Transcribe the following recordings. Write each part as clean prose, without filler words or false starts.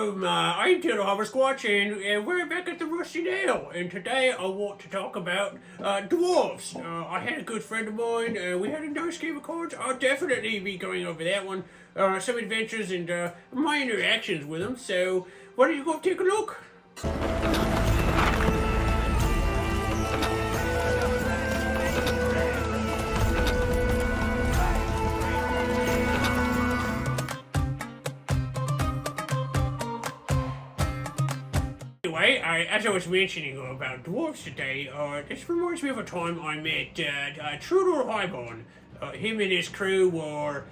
I'm Tildar Hobblesquatch, and we're back at the Rusty Nail, and today I want to talk about dwarves. I had a good friend of mine, we had a nice game of cards. I'll definitely be going over that one, some adventures and my interactions with them, so why don't you go take a look? Anyway, as I was mentioning about dwarves today, this reminds me of a time I met Trudeau Highborn. Him and his crew were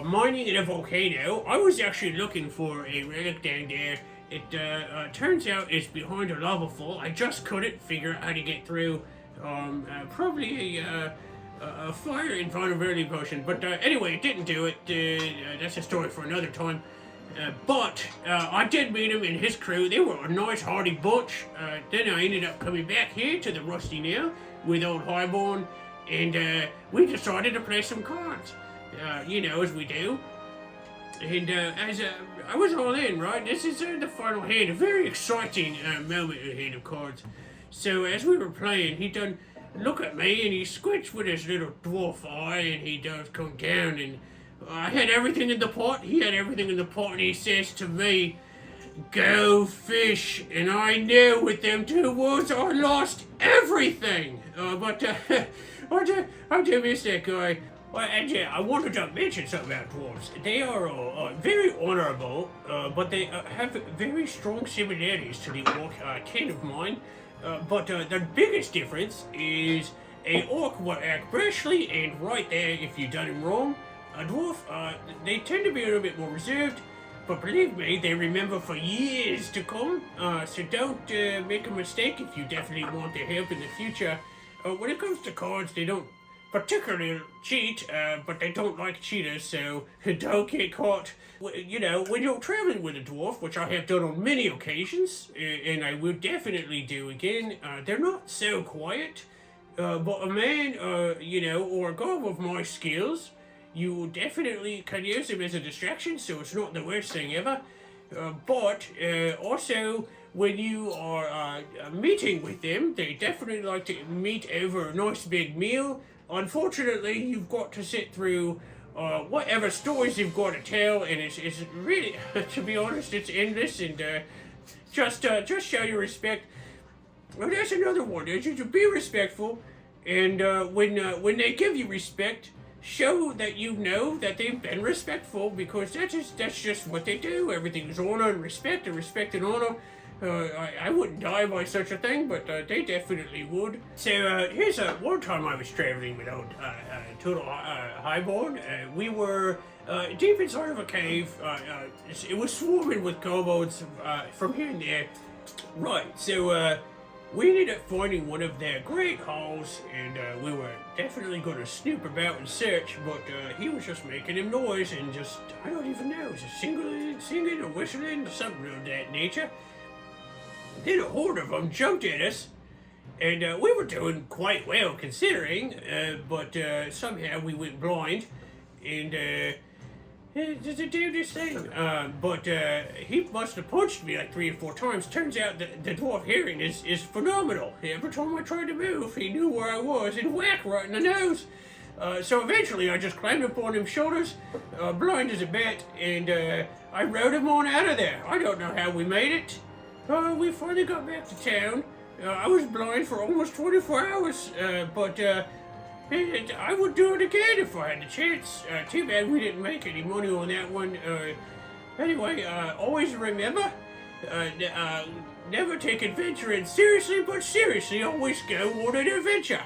mining in a volcano. I was actually looking for a relic down there. It turns out it's behind a lava fall. I just couldn't figure out how to get through. Probably a fire invulnerability potion, but anyway, it didn't do it. That's a story for another time. But I did meet him and his crew. They were a nice hearty bunch. Then I ended up coming back here to the Rusty Nail with old Highborn, and we decided to play some cards. You know, as we do. And as I was all in, right? This is the final hand, a very exciting moment in Hand of Cards. So as we were playing, he done look at me and he squints with his little dwarf eye, and he does come down, and I had everything in the pot, he had everything in the pot, and he says to me, "Go fish." And I knew with them two words I lost everything. But I do miss that guy. Well, and I wanted to mention something about dwarves. They are very honorable, but they have very strong similarities to the orc kin of mine. But the biggest difference is a orc will act brashly and right there if you done him wrong. A dwarf, they tend to be a little bit more reserved, but believe me, they remember for years to come, so don't make a mistake if you definitely want their help in the future. When it comes to cards, they don't particularly cheat, but they don't like cheaters, so don't get caught. You know, when you're traveling with a dwarf, which I have done on many occasions, and I will definitely do again, they're not so quiet, but a man, you know, or a god with my skills, you definitely can use them as a distraction, so it's not the worst thing ever. But also, when you are meeting with them, they definitely like to meet over a nice big meal. Unfortunately, you've got to sit through whatever stories you've got to tell, and it's really, to be honest, it's endless, and just show your respect. Well, that's another one, is you to be respectful, and when they give you respect, show that you know that they've been respectful, because that's just what they do. Everything is honor and respect and honor. I wouldn't die by such a thing, but they definitely would. So here's one time I was traveling with old Trudeau Highborn. We were deep inside of a cave. It was swarming with kobolds from here and there. Right, so we ended up finding one of their great halls, and we were definitely going to snoop about and search, but he was just making him noise and just, I don't even know, just singing or whistling or something of that nature. Then a horde of them jumped at us, and we were doing quite well considering, but somehow we went blind, and it's a damnedest thing. But he must have punched me like 3 or 4 times. Turns out that the dwarf hearing is phenomenal. Every time I tried to move, he knew where I was, and whack right in the nose. So eventually I just climbed up on his shoulders, blind as a bat, and I rode him on out of there. I don't know how we made it. We finally got back to town. I was blind for almost 24 hours, but I would do it again if I had the chance. Too bad we didn't make any money on that one. Anyway, always remember, never take adventuring seriously, but seriously always go on an adventure.